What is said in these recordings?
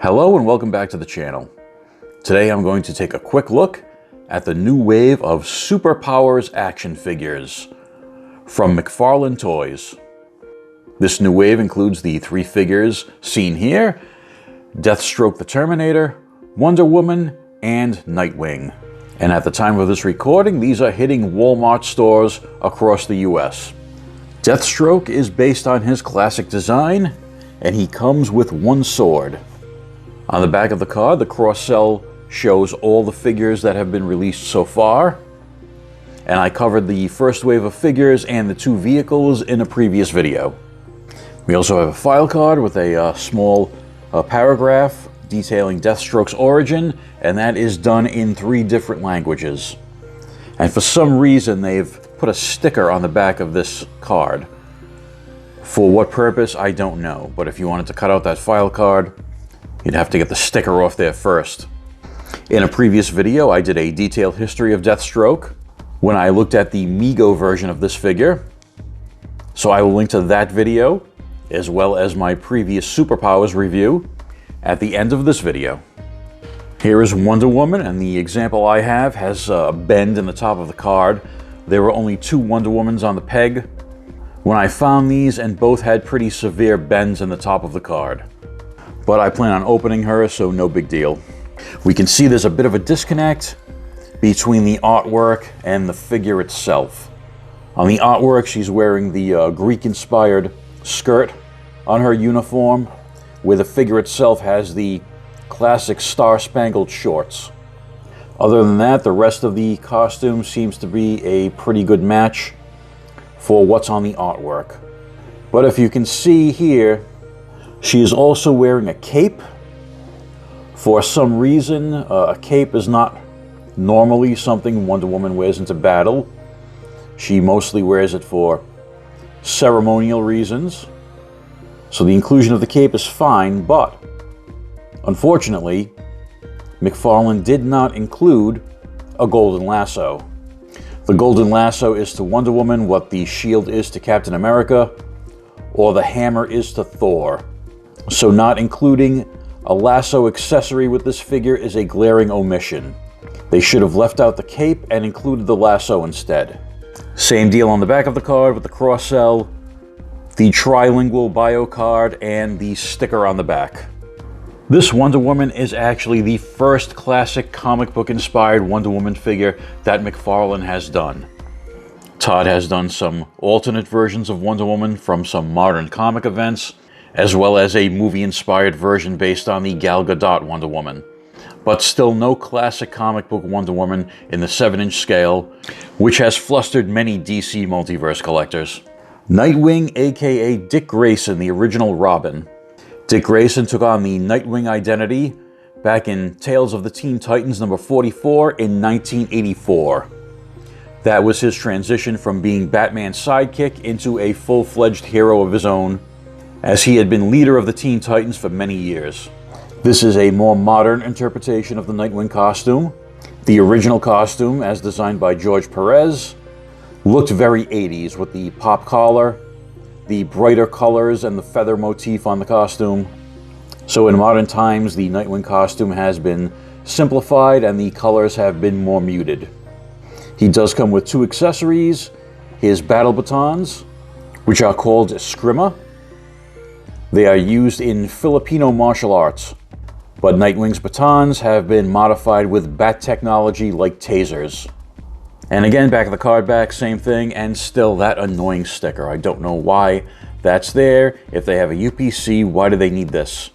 Hello and welcome back to the channel. Today I'm going to take a quick look at the new wave of Super Powers action figures from McFarlane Toys. This new wave includes the three figures seen here: Deathstroke the Terminator, Wonder Woman, and Nightwing. And at the time of this recording, these are hitting Walmart stores across the US. Deathstroke is based on his classic design, and he comes with one sword. On the back of the card, the cross-sell shows all the figures that have been released so far. And I covered the first wave of figures and the two vehicles in a previous video. We also have a file card with a small paragraph detailing Deathstroke's origin, and that is done in 3 different languages. And for some reason, they've put a sticker on the back of this card. For what purpose, I don't know. But if you wanted to cut out that file card, you'd have to get the sticker off there first. In a previous video, I did a detailed history of Deathstroke when I looked at the Mego version of this figure. So I will link to that video, as well as my previous Super Powers review, at the end of this video. Here is Wonder Woman, and the example I have has a bend in the top of the card. There were only 2 Wonder Womans on the peg when I found these, and both had pretty severe bends in the top of the card. But I plan on opening her, so no big deal. We can see there's a bit of a disconnect between the artwork and the figure itself. On the artwork, she's wearing the Greek-inspired skirt on her uniform, where the figure itself has the classic star-spangled shorts. Other than that, the rest of the costume seems to be a pretty good match for what's on the artwork. But if you can see here, she is also wearing a cape. For some reason, a cape is not normally something Wonder Woman wears into battle. She mostly wears it for ceremonial reasons. So the inclusion of the cape is fine, but unfortunately, McFarlane did not include a golden lasso. The golden lasso is to Wonder Woman what the shield is to Captain America, or the hammer is to Thor. So not including a lasso accessory with this figure is a glaring omission. They should have left out the cape and included the lasso instead. Same deal on the back of the card with the cross-sell, the trilingual bio card, and the sticker on the back. This Wonder Woman is actually the first classic comic book inspired Wonder Woman figure that McFarlane has done. Todd has done some alternate versions of Wonder Woman from some modern comic events, as well as a movie-inspired version based on the Gal Gadot Wonder Woman. But still no classic comic book Wonder Woman in the 7-inch scale, which has flustered many DC multiverse collectors. Nightwing, aka Dick Grayson, the original Robin. Dick Grayson took on the Nightwing identity back in Tales of the Teen Titans number 44 in 1984. That was his transition from being Batman's sidekick into a full-fledged hero of his own, as he had been leader of the Teen Titans for many years. This is a more modern interpretation of the Nightwing costume. The original costume, as designed by George Perez, looked very 80s with the pop collar, the brighter colors, and the feather motif on the costume. So in modern times, the Nightwing costume has been simplified and the colors have been more muted. He does come with 2 accessories: his battle batons, which are called eskrima. They are used in Filipino martial arts, but Nightwing's batons have been modified with bat technology like tasers. And again, back of the card back, same thing, and still that annoying sticker. I don't know why that's there. If they have a UPC, why do they need this?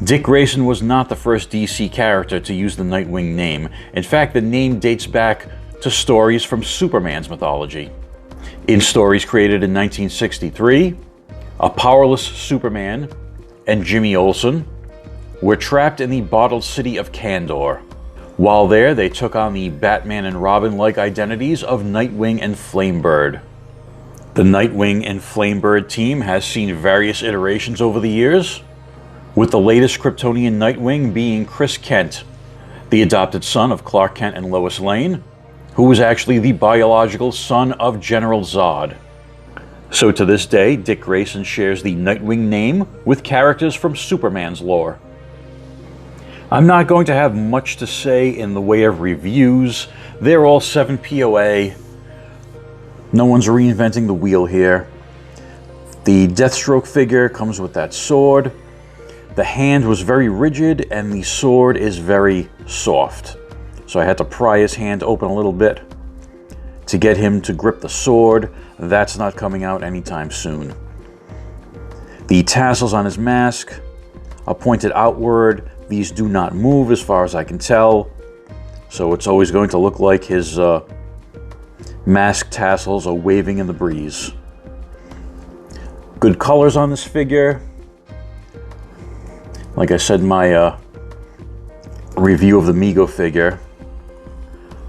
Dick Grayson was not the first DC character to use the Nightwing name. In fact, the name dates back to stories from Superman's mythology. In stories created in 1963, a powerless Superman and Jimmy Olsen were trapped in the bottled city of Kandor. While there, they took on the Batman and Robin-like identities of Nightwing and Flamebird. The Nightwing and Flamebird team has seen various iterations over the years, with the latest Kryptonian Nightwing being Chris Kent, the adopted son of Clark Kent and Lois Lane, who was actually the biological son of General Zod. So to this day, Dick Grayson shares the Nightwing name with characters from Superman's lore. I'm not going to have much to say in the way of reviews. They're all 7 POA. No one's reinventing the wheel here. The Deathstroke figure comes with that sword. The hand was very rigid and the sword is very soft. So I had to pry his hand open a little bit to get him to grip the sword. That's not coming out anytime soon. The tassels on his mask are pointed outward. These do not move as far as I can tell. So it's always going to look like his mask tassels are waving in the breeze. Good colors on this figure. Like I said in my review of the Mego figure,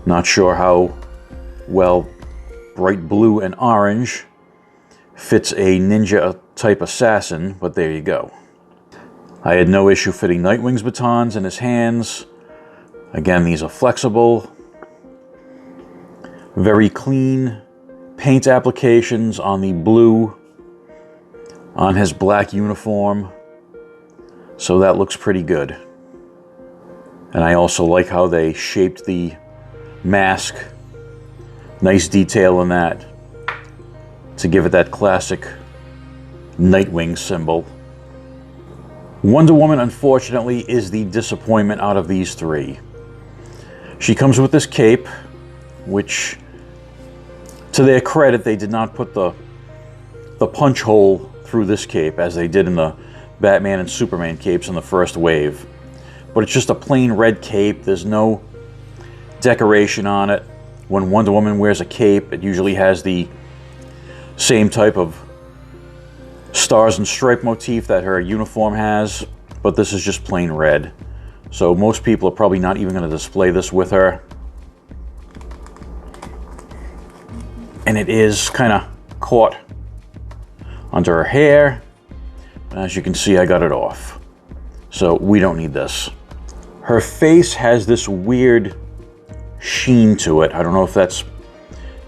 not sure how well bright blue and orange fits a ninja type assassin, but there you go. I had no issue fitting Nightwing's batons in his hands. Again, these are flexible. Very clean paint applications on the blue on his black uniform. So that looks pretty good. And I also like how they shaped the mask. Nice detail in that to give it that classic Nightwing symbol. Wonder Woman, unfortunately, is the disappointment out of these three. She comes with this cape, which, to their credit, they did not put the punch hole through this cape as they did in the Batman and Superman capes in the first wave. But it's just a plain red cape. There's no decoration on it. When Wonder Woman wears a cape, it usually has the same type of stars and stripe motif that her uniform has, but this is just plain red. So most people are probably not even going to display this with her. And it is kind of caught under her hair. As you can see, I got it off. So we don't need this. Her face has this weird sheen to it. I don't know if that's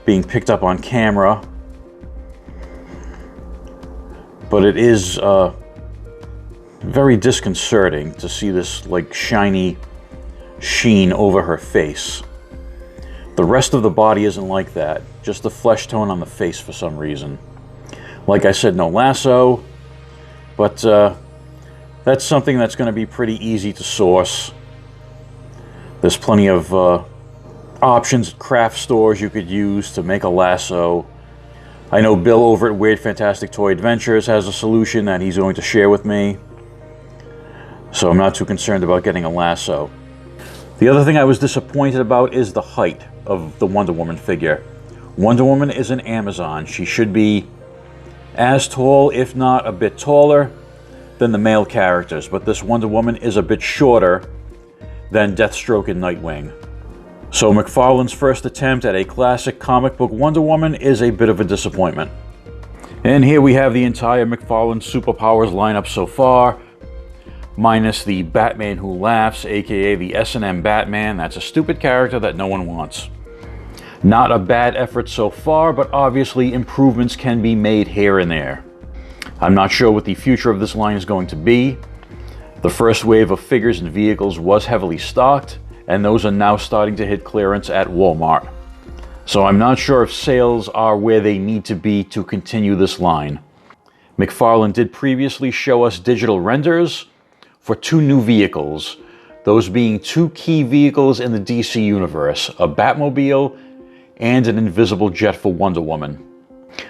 being picked up on camera, but it is very disconcerting to see this like shiny sheen over her face. The rest of the body isn't like that, just the flesh tone on the face for some reason. Like I said, no lasso, but that's something that's going to be pretty easy to source. There's plenty of options at craft stores you could use to make a lasso. I know Bill over at Weird Fantastic Toy Adventures has a solution that he's going to share with me, so I'm not too concerned about getting a lasso. The other thing I was disappointed about is the height of the Wonder Woman figure. Wonder Woman is an Amazon. She should be as tall, if not a bit taller, than the male characters, but this Wonder Woman is a bit shorter than Deathstroke and Nightwing. So McFarlane's first attempt at a classic comic book Wonder Woman is a bit of a disappointment. And here we have the entire McFarlane Super Powers lineup so far, minus the Batman Who Laughs, aka the S&M Batman. That's a stupid character that no one wants. Not a bad effort so far, but obviously improvements can be made here and there. I'm not sure what the future of this line is going to be. The first wave of figures and vehicles was heavily stocked, and those are now starting to hit clearance at Walmart. So I'm not sure if sales are where they need to be to continue this line. McFarlane did previously show us digital renders for 2 new vehicles, those being 2 key vehicles in the DC universe, a Batmobile and an invisible jet for Wonder Woman.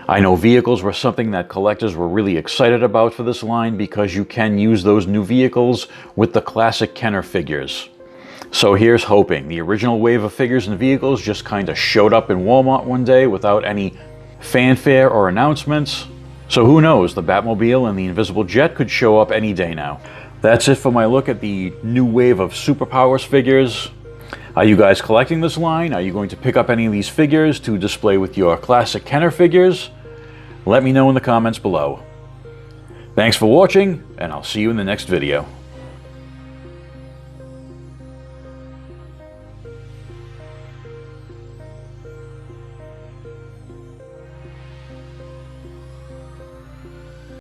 I know vehicles were something that collectors were really excited about for this line because you can use those new vehicles with the classic Kenner figures. So here's hoping. The original wave of figures and vehicles just kind of showed up in Walmart one day without any fanfare or announcements. So who knows, the Batmobile and the invisible jet could show up any day now. That's it for my look at the new wave of Super Powers figures. Are you guys collecting this line? Are you going to pick up any of these figures to display with your classic Kenner figures? Let me know in the comments below. Thanks for watching, and I'll see you in the next video.